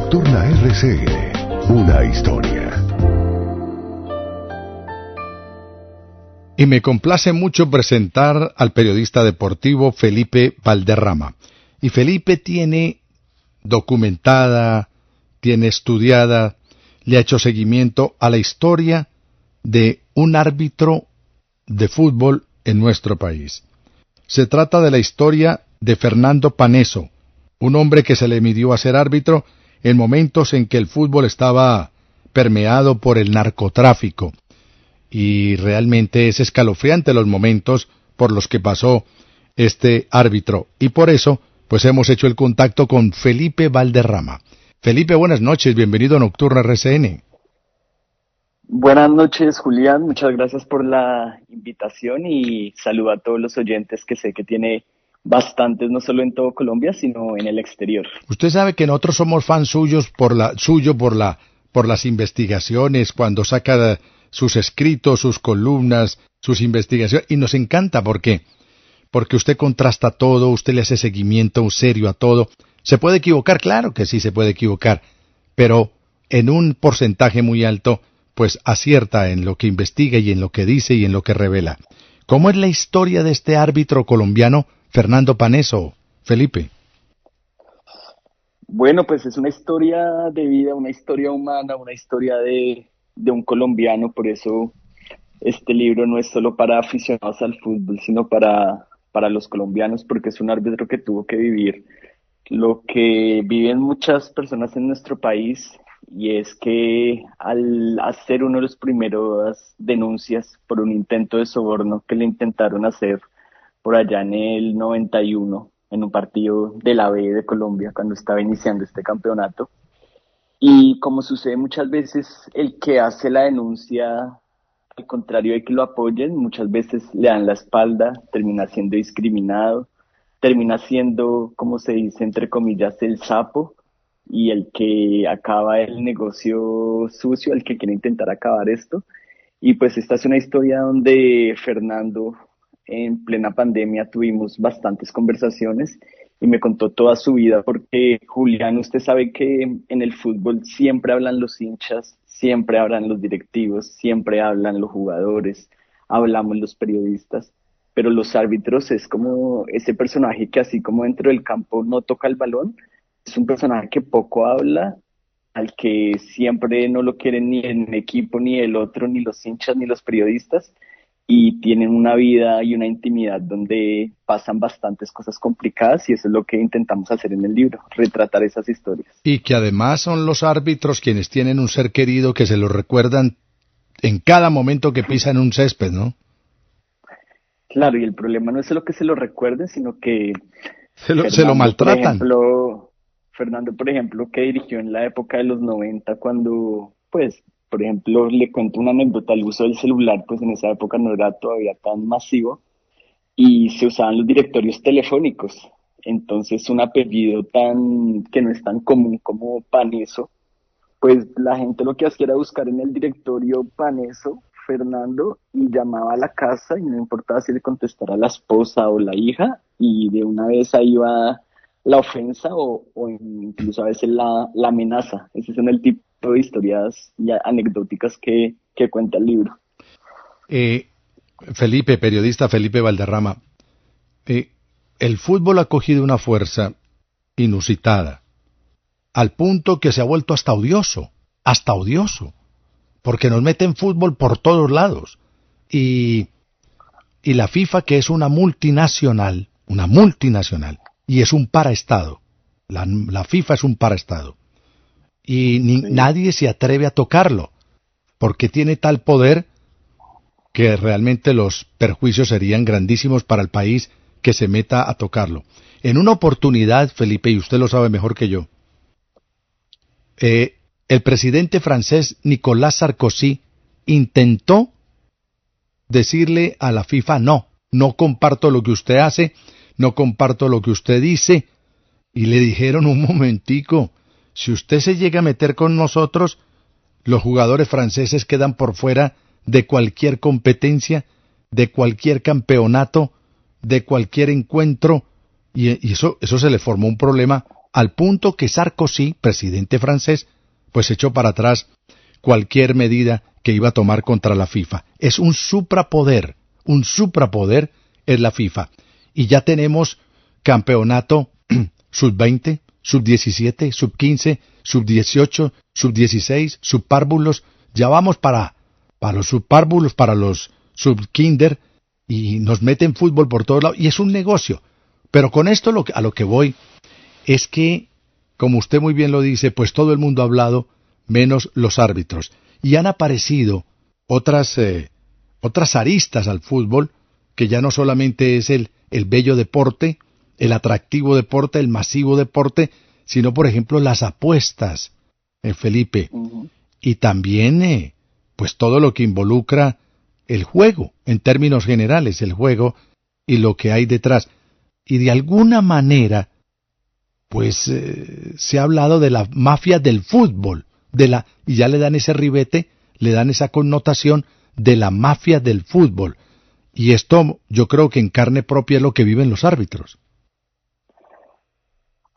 Nocturna RCN, una historia. Y me complace mucho presentar al periodista deportivo Felipe Valderrama. Y Felipe tiene documentada, tiene estudiada, le ha hecho seguimiento a la historia de un árbitro de fútbol en nuestro país. Se trata de la historia de Fernando Paneso, un hombre que se le midió a ser árbitro en momentos en que el fútbol estaba permeado por el narcotráfico. Y realmente es escalofriante los momentos por los que pasó este árbitro. Y por eso, pues hemos hecho el contacto con Felipe Valderrama. Felipe, buenas noches, bienvenido a Nocturna RCN. Buenas noches, Julián, muchas gracias por la invitación y saludo a todos los oyentes que sé que tiene bastantes, no solo en todo Colombia, sino en el exterior. Usted sabe que nosotros somos fans suyos por las investigaciones, cuando saca sus escritos, sus columnas, sus investigaciones, y nos encanta porque usted contrasta todo, usted le hace seguimiento serio a todo. ¿Se puede equivocar? Claro que sí se puede equivocar, pero en un porcentaje muy alto, pues acierta en lo que investiga y en lo que dice y en lo que revela. ¿Cómo es la historia de este árbitro colombiano, Fernando Paneso, Felipe? Bueno, pues es una historia de vida, una historia humana, una historia de un colombiano, por eso este libro no es solo para aficionados al fútbol, sino para los colombianos, porque es un árbitro que tuvo que vivir lo que viven muchas personas en nuestro país, y es que al hacer una de las primeras denuncias por un intento de soborno que le intentaron hacer por allá en el 91, en un partido de la B de Colombia, cuando estaba iniciando este campeonato. Y como sucede muchas veces, el que hace la denuncia, al contrario de que lo apoyen, muchas veces le dan la espalda, termina siendo discriminado, termina siendo, como se dice, entre comillas, el sapo y el que acaba el negocio sucio, el que quiere intentar acabar esto. Y pues esta es una historia donde Fernando, en plena pandemia, tuvimos bastantes conversaciones y me contó toda su vida, porque Julián, usted sabe que en el fútbol siempre hablan los hinchas, siempre hablan los directivos, siempre hablan los jugadores, hablamos los periodistas, pero los árbitros es como ese personaje que, así como dentro del campo no toca el balón, es un personaje que poco habla, al que siempre no lo quieren ni en equipo, ni el otro, ni los hinchas, ni los periodistas, y tienen una vida y una intimidad donde pasan bastantes cosas complicadas, y eso es lo que intentamos hacer en el libro, retratar esas historias. Y que además son los árbitros quienes tienen un ser querido que se lo recuerdan en cada momento que pisan un césped, ¿no? Claro, y el problema no es solo que se lo recuerden, sino que Se lo maltratan. Fernando, por ejemplo, que dirigió en la época de los 90, cuando, pues, por ejemplo, le cuento una anécdota, el uso del celular, pues en esa época no era todavía tan masivo, y se usaban los directorios telefónicos. Entonces, un apellido que no es tan común como Paneso, pues la gente lo que hacía era buscar en el directorio Paneso, Fernando, y llamaba a la casa y no importaba si le contestara la esposa o la hija, y de una vez ahí iba la ofensa o incluso a veces la amenaza. Ese son el tipo de historias y anecdóticas que cuenta el libro. Felipe, periodista Felipe Valderrama, el fútbol ha cogido una fuerza inusitada, al punto que se ha vuelto hasta odioso, porque nos meten fútbol por todos lados. Y la FIFA, que es una multinacional, y es un paraestado. La FIFA es un paraestado. Y nadie se atreve a tocarlo, porque tiene tal poder que realmente los perjuicios serían grandísimos para el país que se meta a tocarlo. En una oportunidad, Felipe, y usted lo sabe mejor que yo, el presidente francés Nicolas Sarkozy intentó decirle a la FIFA, no comparto lo que usted hace, no comparto lo que usted dice, y le dijeron, un momentico, si usted se llega a meter con nosotros, los jugadores franceses quedan por fuera de cualquier competencia, de cualquier campeonato, de cualquier encuentro, y eso se le formó un problema al punto que Sarkozy, presidente francés, pues echó para atrás cualquier medida que iba a tomar contra la FIFA. Es un suprapoder es la FIFA. Y ya tenemos campeonato sub-20, sub-17, sub-15, sub-18, sub-16, subpárvulos. Ya vamos para los subpárvulos, para los subkinder, y nos meten fútbol por todos lados. Y es un negocio. Pero con esto a lo que voy es que, como usted muy bien lo dice, pues todo el mundo ha hablado, menos los árbitros. Y han aparecido otras aristas al fútbol, que ya no solamente es el bello deporte, el atractivo deporte, el masivo deporte, sino, por ejemplo, las apuestas, Felipe. Ujú. Y también, pues todo lo que involucra el juego, en términos generales, el juego y lo que hay detrás. Y de alguna manera, pues se ha hablado de la mafia del fútbol, y ya le dan ese ribete, le dan esa connotación de la mafia del fútbol. Y esto yo creo que en carne propia es lo que viven los árbitros.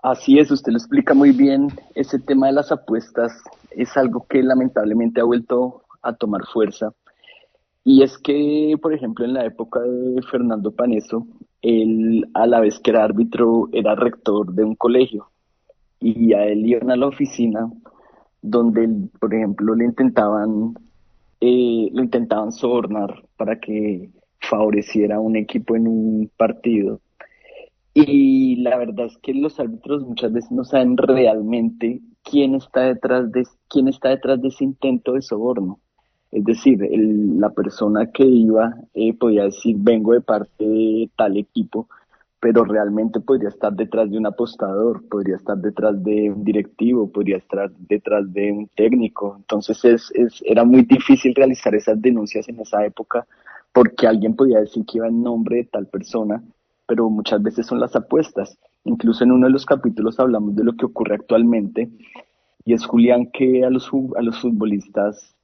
Así es, usted lo explica muy bien. Ese tema de las apuestas es algo que lamentablemente ha vuelto a tomar fuerza. Y es que, por ejemplo, en la época de Fernando Paneso, él, a la vez que era árbitro, era rector de un colegio. Y a él iban a la oficina donde, por ejemplo, lo intentaban sobornar para que favoreciera a un equipo en un partido. Y la verdad es que los árbitros muchas veces no saben realmente quién está detrás de ese intento de soborno. Es decir, la persona que iba podía decir vengo de parte de tal equipo, pero realmente podría estar detrás de un apostador, podría estar detrás de un directivo, podría estar detrás de un técnico. Entonces era muy difícil realizar esas denuncias en esa época porque alguien podía decir que iba en nombre de tal persona, pero muchas veces son las apuestas. Incluso en uno de los capítulos hablamos de lo que ocurre actualmente, y es, Julián, que a los futbolistas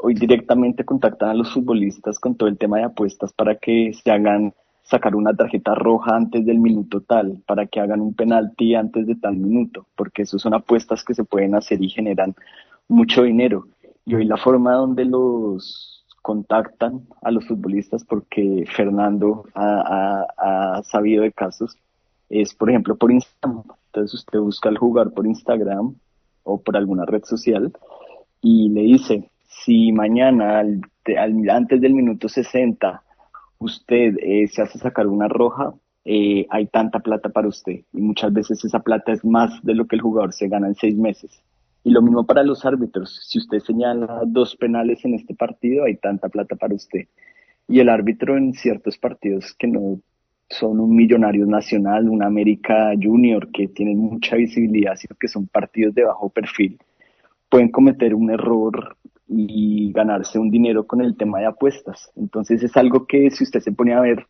hoy directamente contactan a los futbolistas con todo el tema de apuestas para que se hagan sacar una tarjeta roja antes del minuto tal, para que hagan un penalti antes de tal minuto, porque eso son apuestas que se pueden hacer y generan mucho dinero. Y hoy la forma donde los contactan a los futbolistas, porque Fernando ha sabido de casos, es por ejemplo por Instagram. Entonces usted busca al jugador por Instagram o por alguna red social y le dice, si mañana antes del minuto 60 usted se hace sacar una roja, hay tanta plata para usted. Y muchas veces esa plata es más de lo que el jugador se gana en 6 meses. Y lo mismo para los árbitros. Si usted señala 2 penales en este partido, hay tanta plata para usted. Y el árbitro en ciertos partidos que no son un Millonarios Nacional, un América Junior, que tienen mucha visibilidad, sino que son partidos de bajo perfil, pueden cometer un error y ganarse un dinero con el tema de apuestas. Entonces es algo que, si usted se pone a ver,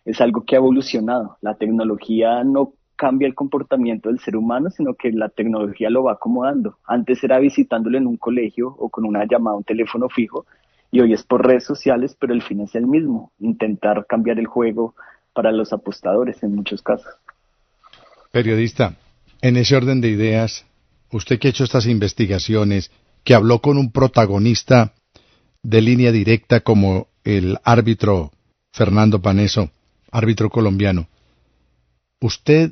es algo que ha evolucionado. La tecnología no cambia el comportamiento del ser humano, sino que la tecnología lo va acomodando. Antes era visitándolo en un colegio o con una llamada a un teléfono fijo, y hoy es por redes sociales, pero el fin es el mismo, intentar cambiar el juego para los apostadores en muchos casos. Periodista, en ese orden de ideas, usted que ha hecho estas investigaciones, que habló con un protagonista de línea directa como el árbitro Fernando Paneso, árbitro colombiano, usted,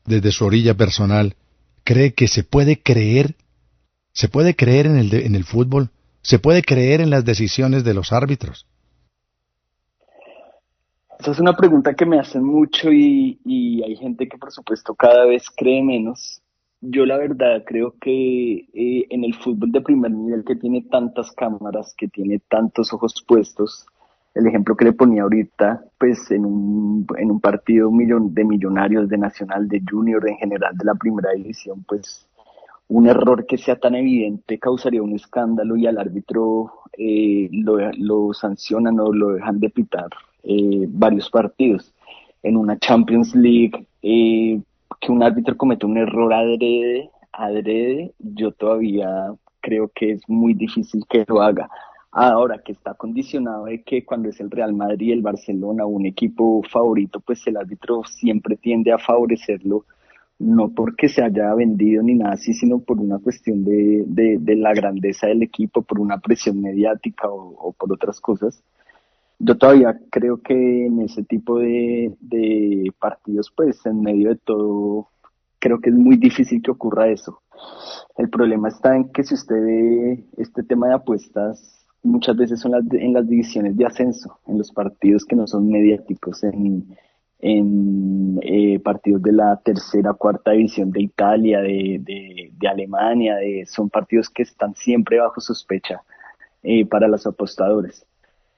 desde su orilla personal, cree que se puede creer en el fútbol, se puede creer en las decisiones de los árbitros? Esa es una pregunta que me hacen mucho y hay gente que por supuesto cada vez cree menos. Yo la verdad creo que en el fútbol de primer nivel, que tiene tantas cámaras, que tiene tantos ojos puestos, el ejemplo que le ponía ahorita, pues en un partido de Millonarios, de Nacional, de Junior, en general de la primera división, pues un error que sea tan evidente causaría un escándalo y al árbitro lo sancionan o lo dejan de pitar varios partidos. En una Champions League, que un árbitro cometa un error adrede, yo todavía creo que es muy difícil que lo haga. Ahora que está condicionado de que cuando es el Real Madrid, el Barcelona, un equipo favorito, pues el árbitro siempre tiende a favorecerlo, no porque se haya vendido ni nada así, sino por una cuestión de la grandeza del equipo, por una presión mediática o por otras cosas. Yo todavía creo que en ese tipo de partidos, pues en medio de todo, creo que es muy difícil que ocurra eso. El problema está en que si usted ve este tema de apuestas, muchas veces son en las divisiones de ascenso, en los partidos que no son mediáticos, en partidos de la tercera, cuarta división de Italia, de Alemania, son partidos que están siempre bajo sospecha para los apostadores.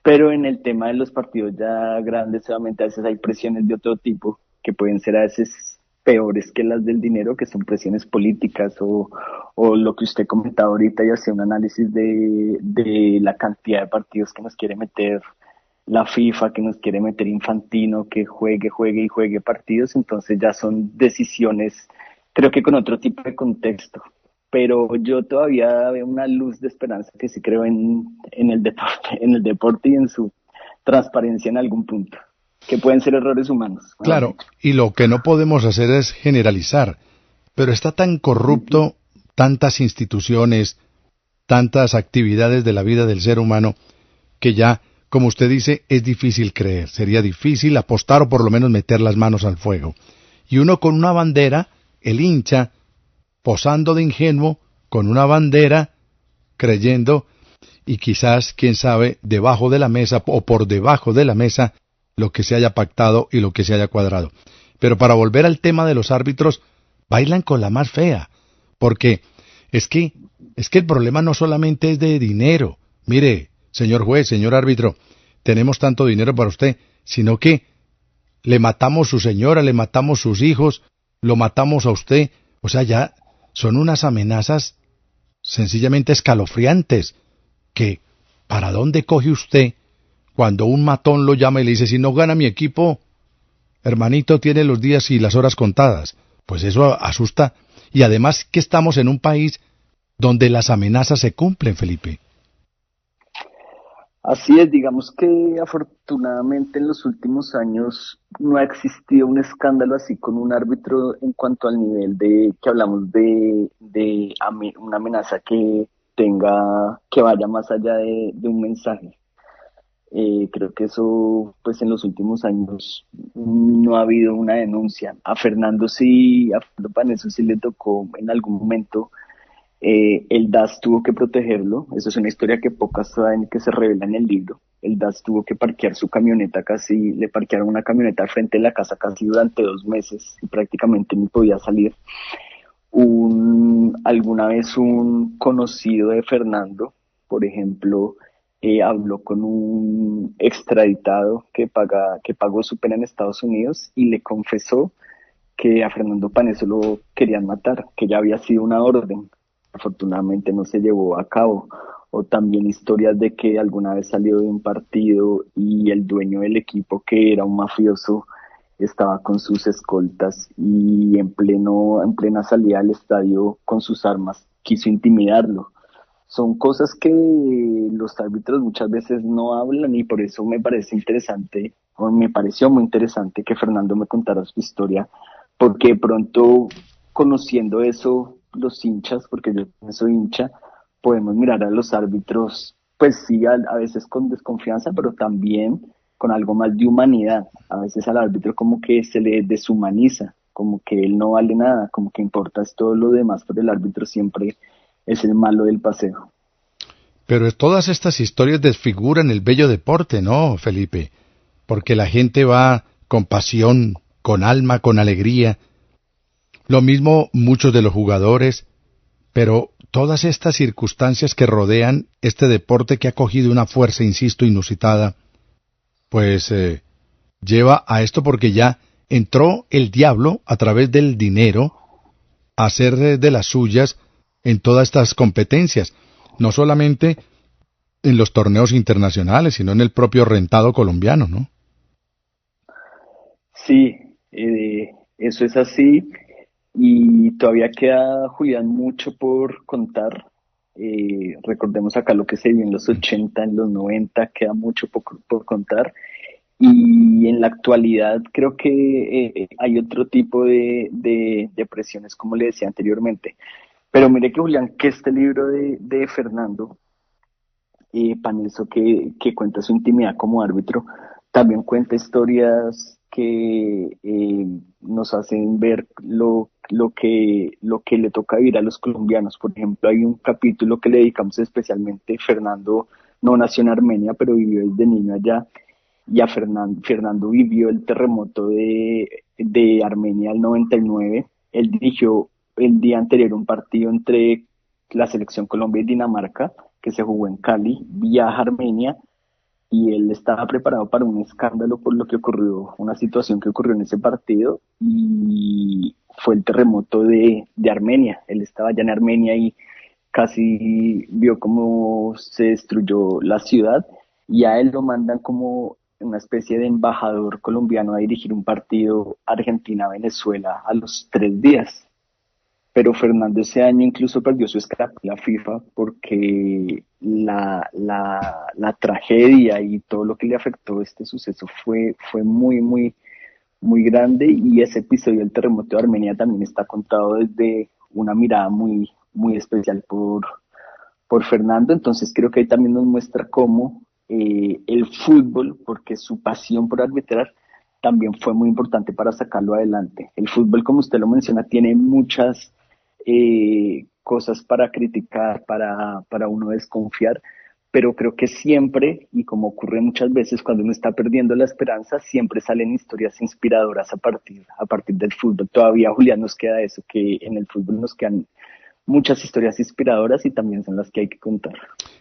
Pero en el tema de los partidos ya grandes, obviamente a veces hay presiones de otro tipo que pueden ser a veces peores que las del dinero, que son presiones políticas o lo que usted comentaba ahorita y hacía un análisis de la cantidad de partidos que nos quiere meter la FIFA, que nos quiere meter Infantino, que juegue y juegue partidos, entonces ya son decisiones, creo que con otro tipo de contexto. Pero yo todavía veo una luz de esperanza que sí creo en el deporte y en su transparencia en algún punto, que pueden ser errores humanos, mejor Claro, dicho. y lo que no podemos hacer es generalizar, pero está tan Ujú. corrupto tantas instituciones, tantas actividades de la vida del ser humano, que ya, como usted dice, es difícil creer, sería difícil apostar o por lo menos meter las manos al fuego. Y uno con una bandera, el hincha, posando de ingenuo, con una bandera, creyendo, y quizás, quién sabe, debajo de la mesa o por debajo de la mesa, lo que se haya pactado y lo que se haya cuadrado. Pero para volver al tema de los árbitros, bailan con la más fea, porque es que, es que el problema no solamente es de dinero. Mire, señor juez, señor árbitro, tenemos tanto dinero para usted, sino que le matamos su señora, le matamos sus hijos, lo matamos a usted. O sea, ya son unas amenazas sencillamente escalofriantes, que ¿para dónde coge usted cuando un matón lo llama y le dice, si no gana mi equipo, hermanito, tiene los días y las horas contadas? Pues eso asusta. Y además que estamos en un país donde las amenazas se cumplen, Felipe. Así es, digamos que afortunadamente en los últimos años no ha existido un escándalo así con un árbitro en cuanto al nivel de que hablamos de una amenaza que tenga, que vaya más allá de un mensaje. Creo que eso, pues en los últimos años no ha habido una denuncia. A Fernando sí, a Fernando Paneso sí le tocó en algún momento el DAS tuvo que protegerlo, eso es una historia que pocas saben que se revela en el libro. El DAS tuvo que parquear su camioneta casi, le parquearon una camioneta al frente de la casa casi durante 2 meses y prácticamente ni podía salir. Alguna vez un conocido de Fernando, por ejemplo, habló con un extraditado que pagó su pena en Estados Unidos y le confesó que a Fernando Paneso lo querían matar, que ya había sido una orden. Afortunadamente no se llevó a cabo. O también historias de que alguna vez salió de un partido y el dueño del equipo, que era un mafioso, estaba con sus escoltas y en plena salida al estadio con sus armas quiso intimidarlo. Son cosas que los árbitros muchas veces no hablan y por eso me parece interesante, o me pareció muy interesante que Fernando me contara su historia, porque de pronto conociendo eso, los hinchas, porque yo también soy hincha, podemos mirar a los árbitros, pues sí, a veces con desconfianza, pero también con algo más de humanidad. A veces al árbitro como que se le deshumaniza, como que él no vale nada, como que importa es todo lo demás, pero el árbitro siempre es el malo del paseo. Pero todas estas historias desfiguran el bello deporte, ¿no, Felipe? Porque la gente va con pasión, con alma, con alegría. Lo mismo muchos de los jugadores, pero todas estas circunstancias que rodean este deporte que ha cogido una fuerza, insisto, inusitada, pues lleva a esto porque ya entró el diablo a través del dinero a hacer de las suyas en todas estas competencias, no solamente en los torneos internacionales, sino en el propio rentado colombiano, ¿no? Sí, eso es así y todavía queda, Julián, mucho por contar. Recordemos acá lo que se vio en los 80, en los 90, queda mucho por contar. Y en la actualidad creo que hay otro tipo de presiones, como le decía anteriormente. Pero mire que Julián, que este libro de Fernando Paneso, que cuenta su intimidad como árbitro, también cuenta historias que nos hacen ver lo que le toca vivir a los colombianos. Por ejemplo, hay un capítulo que le dedicamos especialmente. Fernando no nació en Armenia, pero vivió desde niño allá, y a Fernando vivió el terremoto de Armenia del 99. Él dirigió el día anterior un partido entre la selección Colombia y Dinamarca, que se jugó en Cali. Viaja a Armenia y él estaba preparado para un escándalo por lo que ocurrió, una situación que ocurrió en ese partido, y fue el terremoto de Armenia. Él estaba allá en Armenia y casi vio cómo se destruyó la ciudad, y a él lo mandan como una especie de embajador colombiano a dirigir un partido Argentina-Venezuela a los 3 días. Pero Fernando ese año incluso perdió su escarapela FIFA porque la tragedia y todo lo que le afectó este suceso fue muy, muy, muy grande, y ese episodio del terremoto de Armenia también está contado desde una mirada muy, muy especial por Fernando. Entonces creo que ahí también nos muestra cómo el fútbol, porque su pasión por arbitrar también fue muy importante para sacarlo adelante. El fútbol, como usted lo menciona, tiene muchas cosas para criticar, para uno desconfiar, pero creo que siempre, y como ocurre muchas veces cuando uno está perdiendo la esperanza, siempre salen historias inspiradoras a partir del fútbol. Todavía, Julián, nos queda eso, que en el fútbol nos quedan muchas historias inspiradoras y también son las que hay que contar.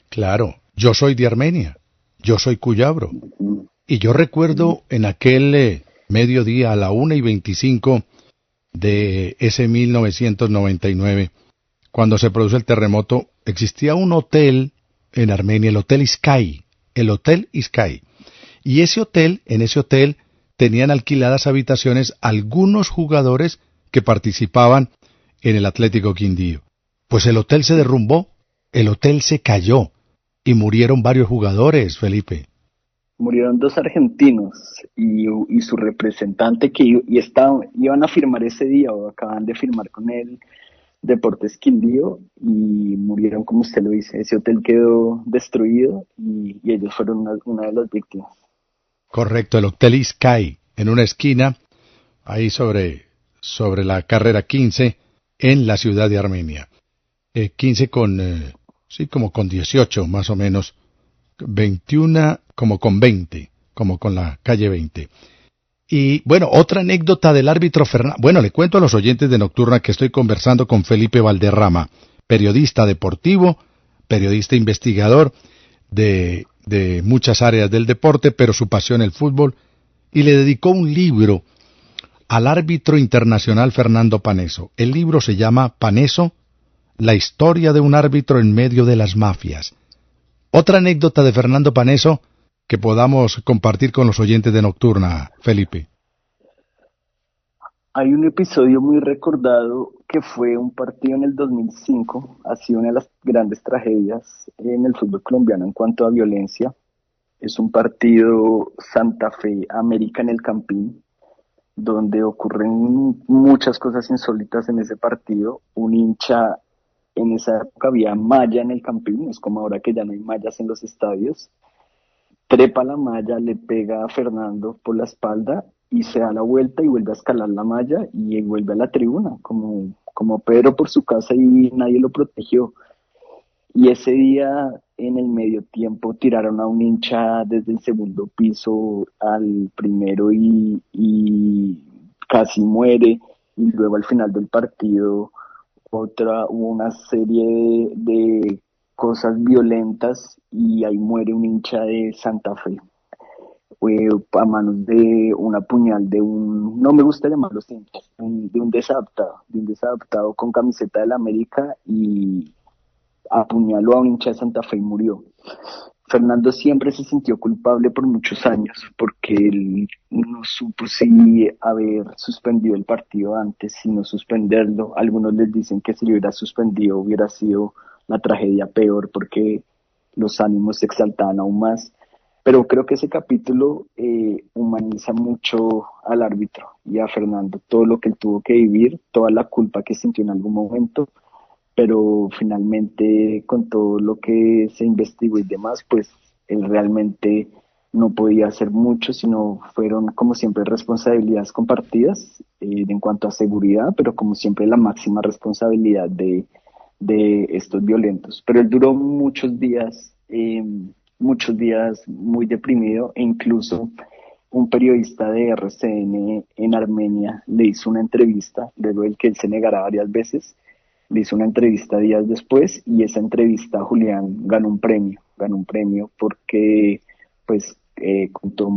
Claro, yo soy de Armenia, yo soy cuyabro, Mm. y yo recuerdo en aquel mediodía a la 1:25 de ese 1999, cuando se produce el terremoto, existía un hotel en Armenia, el Hotel Sky, y en ese hotel tenían alquiladas habitaciones algunos jugadores que participaban en el Atlético Quindío. Pues el hotel se derrumbó, el hotel se cayó, y murieron varios jugadores, Felipe. Murieron 2 argentinos y su representante iban a firmar ese día, o acaban de firmar con el Deportes Quindío, y murieron, como usted lo dice. Ese hotel quedó destruido y ellos fueron una de las víctimas. Correcto, el Hotel Sky, en una esquina, ahí sobre la carrera 15, en la ciudad de Armenia. 15 sí, como con 18 más o menos, 21 como con 20, como con la calle 20. Y bueno, otra anécdota del árbitro Fernando. Bueno, le cuento a los oyentes de Nocturna que estoy conversando con Felipe Valderrama, periodista deportivo, periodista investigador de muchas áreas del deporte, pero su pasión el fútbol, y le dedicó un libro al árbitro internacional Fernando Paneso. El libro se llama Paneso, la historia de un árbitro en medio de las mafias. Otra anécdota de Fernando Paneso que podamos compartir con los oyentes de Nocturna, Felipe. Hay un episodio muy recordado que fue un partido en el 2005, ha sido una de las grandes tragedias en el fútbol colombiano en cuanto a violencia. Es un partido Santa Fe América en el Campín, donde ocurren muchas cosas insólitas en ese partido. Un hincha, en esa época había malla en el Campín, no es como ahora que ya no hay mallas en los estadios. Trepa la malla, le pega a Fernando por la espalda y se da la vuelta y vuelve a escalar la malla y vuelve a la tribuna, como Pedro por su casa, y nadie lo protegió. Y ese día, en el medio tiempo, tiraron a un hincha desde el segundo piso al primero y casi muere. Y luego al final del partido hubo una serie de cosas violentas y ahí muere un hincha de Santa Fe. Fue a manos de una puñal no me gusta llamarlos hinchas, de un desadaptado con camiseta del América, y apuñaló a un hincha de Santa Fe y murió. Fernando siempre se sintió culpable por muchos años, porque él no supo si haber suspendido el partido antes, si no suspenderlo. Algunos les dicen que si lo hubiera suspendido hubiera sido la tragedia peor porque los ánimos se exaltaban aún más. Pero creo que ese capítulo humaniza mucho al árbitro y a Fernando, todo lo que él tuvo que vivir, toda la culpa que sintió en algún momento, pero finalmente con todo lo que se investigó y demás, pues él realmente no podía hacer mucho, sino fueron como siempre responsabilidades compartidas en cuanto a seguridad, pero como siempre la máxima responsabilidad de estos violentos. Pero él duró muchos días muy deprimido e incluso un periodista de RCN en Armenia le hizo una entrevista, luego del que él se negara varias veces, le hizo una entrevista días después y esa entrevista Julián ganó un premio porque pues contó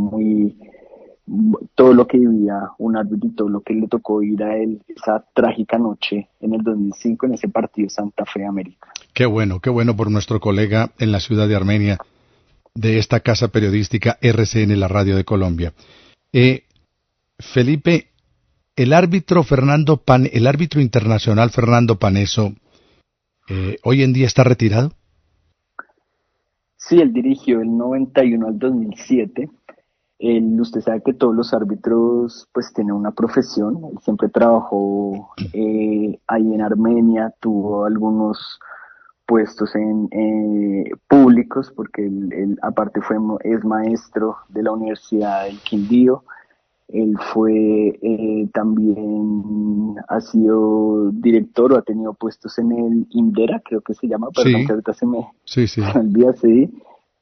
todo lo que vivía un árbitro y todo lo que le tocó ir a él esa trágica noche en el 2005 en ese partido Santa Fe América. Qué bueno por nuestro colega en la ciudad de Armenia, de esta casa periodística RCN, la Radio de Colombia. Felipe, el árbitro internacional Fernando Paneso, ¿hoy en día está retirado? Sí, él dirigió el 91 al 2007. Usted sabe que todos los árbitros pues tienen una profesión. Él siempre trabajó ahí en Armenia, tuvo algunos puestos en públicos porque él aparte es maestro de la Universidad del Quindío. Él fue también ha sido director o ha tenido puestos en el Indera, creo que se llama, perdón, que ahorita se me olvida, sí.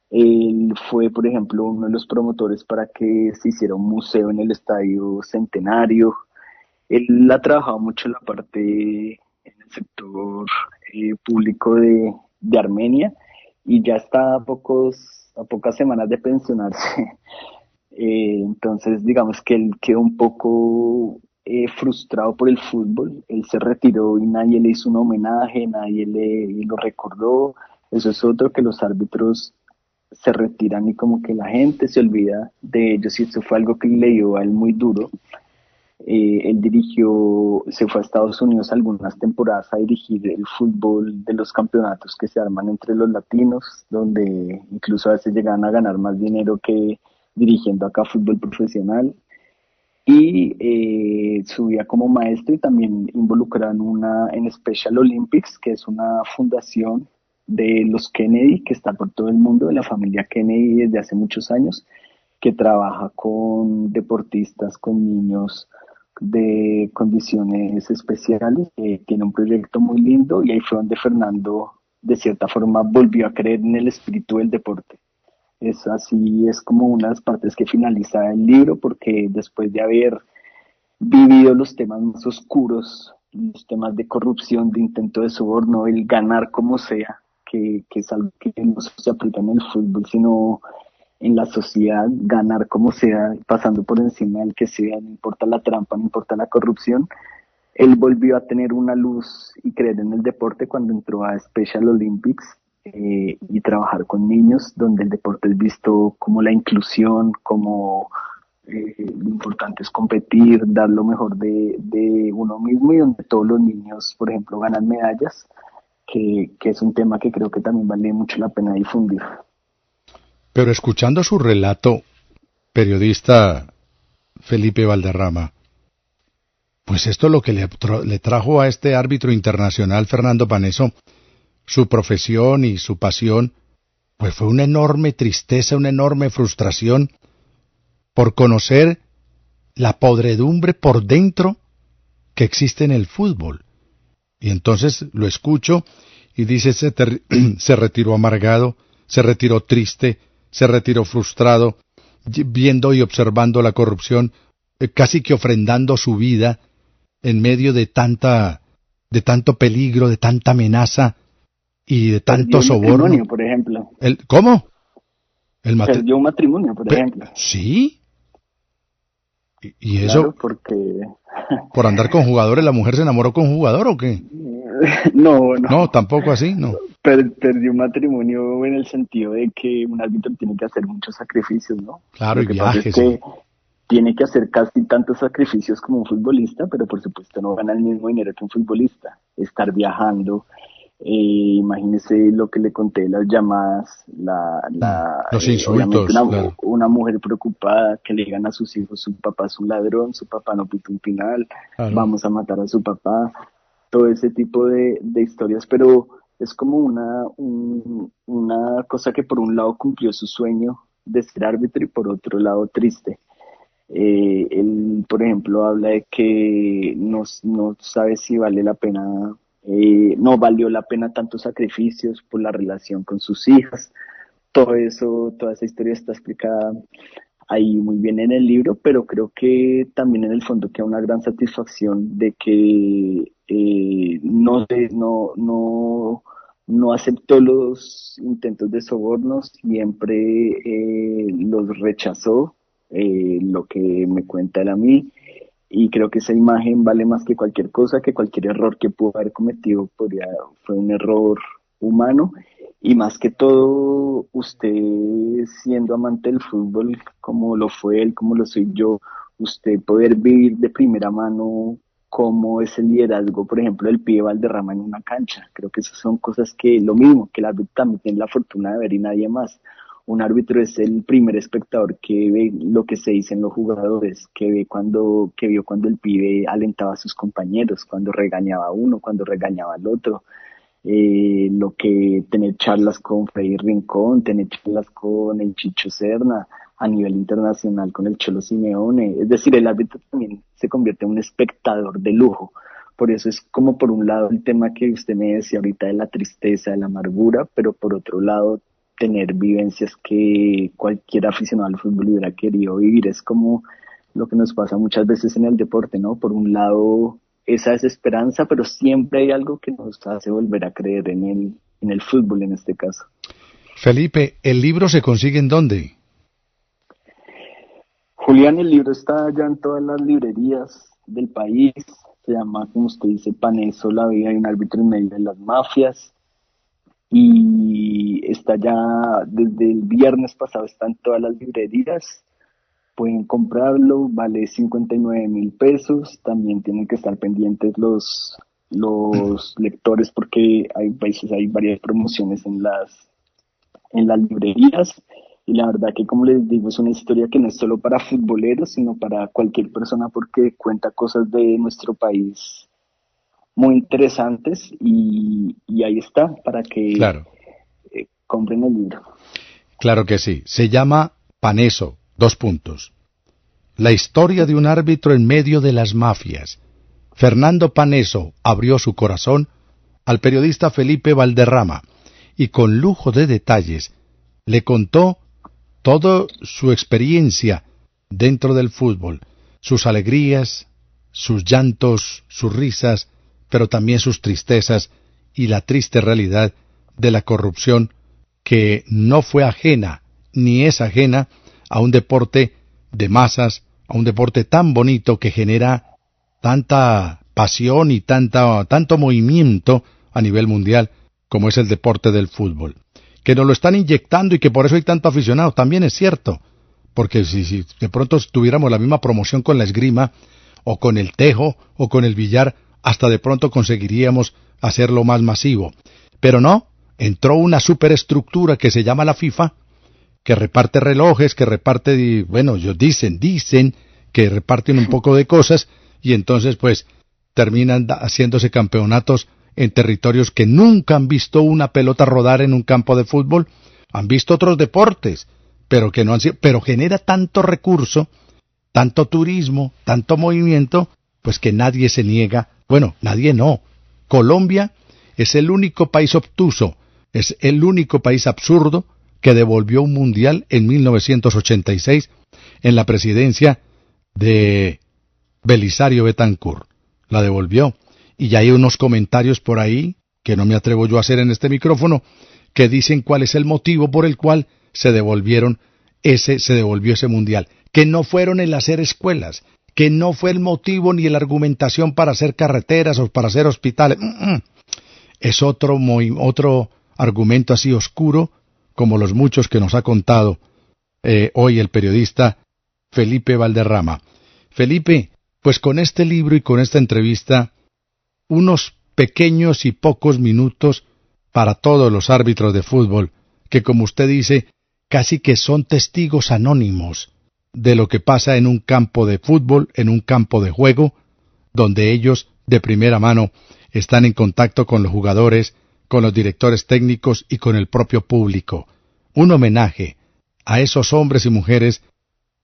Él fue, por ejemplo, uno de los promotores para que se hiciera un museo en el Estadio Centenario. Él ha trabajado mucho en la parte, en el sector público de Armenia y ya está a pocas semanas de pensionarse. Entonces, digamos que él quedó un poco frustrado por el fútbol. Él se retiró y nadie le hizo un homenaje, nadie lo recordó. Eso es otro, que los árbitros se retiran y como que la gente se olvida de ellos, y esto fue algo que le dio a él muy duro. Él se fue a Estados Unidos algunas temporadas a dirigir el fútbol de los campeonatos que se arman entre los latinos, donde incluso a veces llegan a ganar más dinero que dirigiendo acá fútbol profesional. Y subía como maestro y también involucrado en Special Olympics, que es una fundación de los Kennedy, que está por todo el mundo, de la familia Kennedy desde hace muchos años, que trabaja con deportistas, con niños de condiciones especiales. Tiene un proyecto muy lindo y ahí fue donde Fernando, de cierta forma, volvió a creer en el espíritu del deporte. Es como una de las partes que finaliza el libro, porque después de haber vivido los temas más oscuros, los temas de corrupción, de intento de soborno, el ganar como sea, que es algo que no se aplica en el fútbol, sino en la sociedad, ganar como sea, pasando por encima del que sea, no importa la trampa, no importa la corrupción. Él volvió a tener una luz y creer en el deporte cuando entró a Special Olympics y trabajar con niños, donde el deporte es visto como la inclusión, como lo importante es competir, dar lo mejor de uno mismo, y donde todos los niños, por ejemplo, ganan medallas, que es un tema que creo que también vale mucho la pena difundir. Pero escuchando su relato, periodista Felipe Valderrama, pues esto lo que le trajo a este árbitro internacional Fernando Paneso, su profesión y su pasión, pues fue una enorme tristeza, una enorme frustración por conocer la podredumbre por dentro que existe en el fútbol. Y entonces lo escucho y dice, se retiró amargado, se retiró triste, se retiró frustrado, viendo y observando la corrupción, casi que ofrendando su vida en medio de tanto peligro, de tanta amenaza y de tanto soborno. Matrimonio, por ejemplo. ¿Cómo? Perdió un matrimonio, por ejemplo. ¿Sí? ¿Y eso? Claro, porque... ¿Por andar con jugadores la mujer se enamoró con un jugador o qué? No. No, tampoco así, no. Perdió un matrimonio en el sentido de que un árbitro tiene que hacer muchos sacrificios, ¿no? Claro, y viajes. Es que tiene que hacer casi tantos sacrificios como un futbolista, pero por supuesto no gana el mismo dinero que un futbolista. Estar viajando, Imagínese lo que le conté, las llamadas, Los obviamente insultos, claro. una mujer preocupada que le digan a sus hijos, su papá es un ladrón, su papá no pitó un penal, Claro. vamos a matar a su papá, todo ese tipo de historias, pero es como una cosa que por un lado cumplió su sueño de ser árbitro y por otro lado triste. Él, por ejemplo, habla de que no sabe si vale la pena, no valió la pena tantos sacrificios por la relación con sus hijas. Todo eso, toda esa historia está explicada ahí muy bien en el libro, pero creo que también en el fondo queda una gran satisfacción de que no aceptó los intentos de soborno, siempre los rechazó, lo que me cuenta él a mí, y creo que esa imagen vale más que cualquier cosa, que cualquier error que pudo haber cometido fue un error humano, y más que todo, usted siendo amante del fútbol, como lo fue él, como lo soy yo, usted poder vivir de primera mano cómo es el liderazgo, por ejemplo, del pibe Valderrama en una cancha. Creo que esas son cosas que, lo mismo, que el árbitro también tiene la fortuna de ver y nadie más. Un árbitro es el primer espectador que ve lo que se dicen los jugadores, que vio cuando el pibe alentaba a sus compañeros, cuando regañaba a uno, cuando regañaba al otro. Lo que tener charlas con Freddy Rincón, tener charlas con el Chicho Serna, a nivel internacional con el Cholo Simeone. Es decir, el árbitro también se convierte en un espectador de lujo. Por eso es como por un lado el tema que usted me decía ahorita de la tristeza, de la amargura, pero por otro lado tener vivencias que cualquier aficionado al fútbol hubiera querido vivir. Es como lo que nos pasa muchas veces en el deporte, ¿no? Por un lado esa desesperanza, pero siempre hay algo que nos hace volver a creer en el fútbol en este caso. Felipe, ¿el libro se consigue en dónde? Julián, el libro está ya en todas las librerías del país. Se llama, como usted dice, Paneso, la vida de un árbitro en medio de las mafias. Y está ya desde el viernes pasado, está en todas las librerías. Pueden comprarlo, vale 59,000 pesos. También tienen que estar pendientes los lectores porque hay varias promociones en las librerías. Y la verdad que, como les digo, es una historia que no es solo para futboleros, sino para cualquier persona porque cuenta cosas de nuestro país muy interesantes y ahí está, para que Claro, compren el libro. claro que sí. Se llama Paneso, dos puntos. La historia de un árbitro en medio de las mafias. Fernando Paneso abrió su corazón al periodista Felipe Valderrama y con lujo de detalles le contó toda su experiencia dentro del fútbol, sus alegrías, sus llantos, sus risas, pero también sus tristezas y la triste realidad de la corrupción que no fue ajena ni es ajena a un deporte de masas, a un deporte tan bonito que genera tanta pasión y tanto movimiento a nivel mundial como es el deporte del fútbol. Que nos lo están inyectando y que por eso hay tanto aficionado, también es cierto, porque si de pronto tuviéramos la misma promoción con la esgrima, o con el tejo, o con el billar, hasta de pronto conseguiríamos hacerlo más masivo. Pero no, entró una superestructura que se llama la FIFA, que reparte relojes, que reparte, bueno, ellos dicen que reparten un poco de cosas, y entonces pues terminan haciéndose campeonatos en territorios que nunca han visto una pelota rodar en un campo de fútbol, han visto otros deportes, pero que no han sido, pero genera tanto recurso, tanto turismo, tanto movimiento, pues que nadie se niega, bueno, nadie no. Colombia es el único país obtuso, es el único país absurdo que devolvió un mundial en 1986 en la presidencia de Belisario Betancur. La devolvió. Y ya hay unos comentarios por ahí, que no me atrevo yo a hacer en este micrófono, que dicen cuál es el motivo por el cual se devolvió ese mundial. Que no fueron el hacer escuelas, que no fue el motivo ni la argumentación para hacer carreteras o para hacer hospitales. Es otro argumento así oscuro, como los muchos que nos ha contado hoy el periodista Felipe Valderrama. Felipe, pues con este libro y con esta entrevista, unos pequeños y pocos minutos para todos los árbitros de fútbol, que como usted dice, casi que son testigos anónimos de lo que pasa en un campo de fútbol, en un campo de juego, donde ellos, de primera mano, están en contacto con los jugadores, con los directores técnicos y con el propio público. Un homenaje a esos hombres y mujeres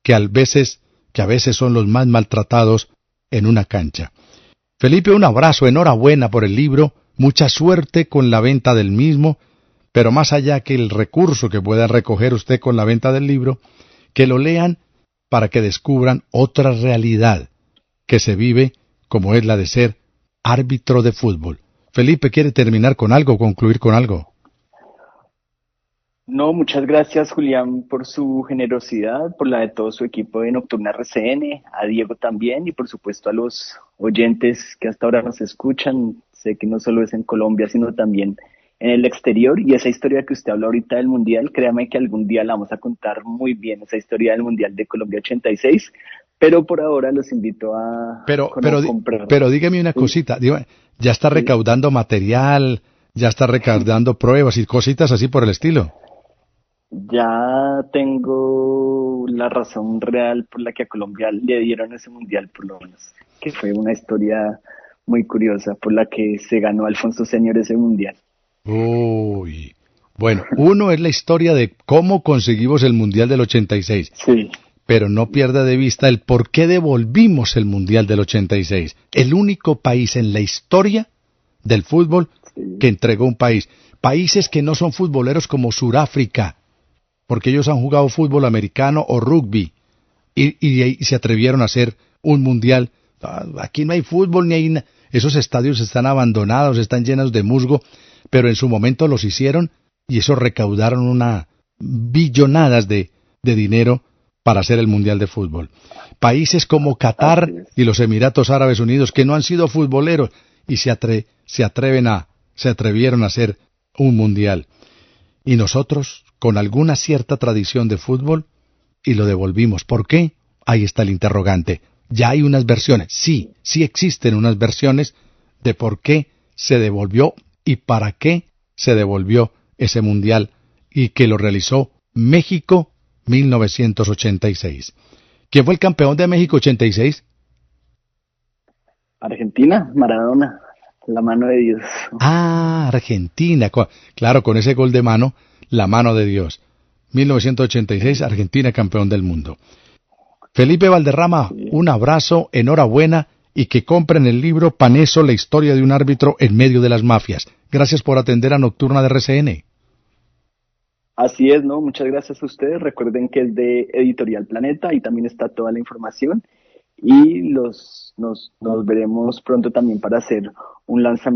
que a veces son los más maltratados en una cancha. Felipe, un abrazo, enhorabuena por el libro, mucha suerte con la venta del mismo, pero más allá que el recurso que pueda recoger usted con la venta del libro, que lo lean para que descubran otra realidad que se vive, como es la de ser árbitro de fútbol. Felipe, ¿quiere terminar con algo, concluir con algo? No, muchas gracias, Julián, por su generosidad, por la de todo su equipo de Nocturna RCN, a Diego también y por supuesto a los oyentes que hasta ahora nos escuchan. Sé que no solo es en Colombia, sino también en el exterior, y esa historia que usted habla ahorita del Mundial, créame que algún día la vamos a contar muy bien, esa historia del Mundial de Colombia 86, pero por ahora los invito a comprar. Pero dígame una cosita, ya está recaudando material, ya está recaudando pruebas y cositas así por el estilo. Ya tengo la razón real por la que a Colombia le dieron ese mundial, por lo menos, que fue una historia muy curiosa por la que se ganó Alfonso Señor ese mundial. Uy, bueno, uno es la historia de cómo conseguimos el mundial del 86. Sí. Pero no pierda de vista el por qué devolvimos el mundial del 86. El único país en la historia del fútbol que entregó un país. Países que no son futboleros como Suráfrica, porque ellos han jugado fútbol americano o rugby, y se atrevieron a hacer un mundial. Aquí no hay fútbol, ni hay esos estadios están abandonados, están llenos de musgo, pero en su momento los hicieron, y eso recaudaron una billonadas de dinero para hacer el mundial de fútbol. Países como Qatar y los Emiratos Árabes Unidos, que no han sido futboleros, y se atrevieron a hacer un mundial. Y nosotros, con alguna cierta tradición de fútbol, y lo devolvimos. ¿Por qué? Ahí está el interrogante. Ya hay unas versiones, sí existen unas versiones de por qué se devolvió y para qué se devolvió ese mundial, y que lo realizó México 1986. ¿Quién fue el campeón de México 86? Argentina, Maradona, la mano de Dios. Ah, Argentina, claro, con ese gol de mano, la mano de Dios. 1986, Argentina campeón del mundo. Felipe Valderrama, un abrazo, enhorabuena, y que compren el libro Paneso, la historia de un árbitro en medio de las mafias. Gracias por atender a Nocturna de RCN. Así es, ¿no? Muchas gracias a ustedes. Recuerden que es de Editorial Planeta y también está toda la información. Y nos veremos pronto también para hacer un lanzamiento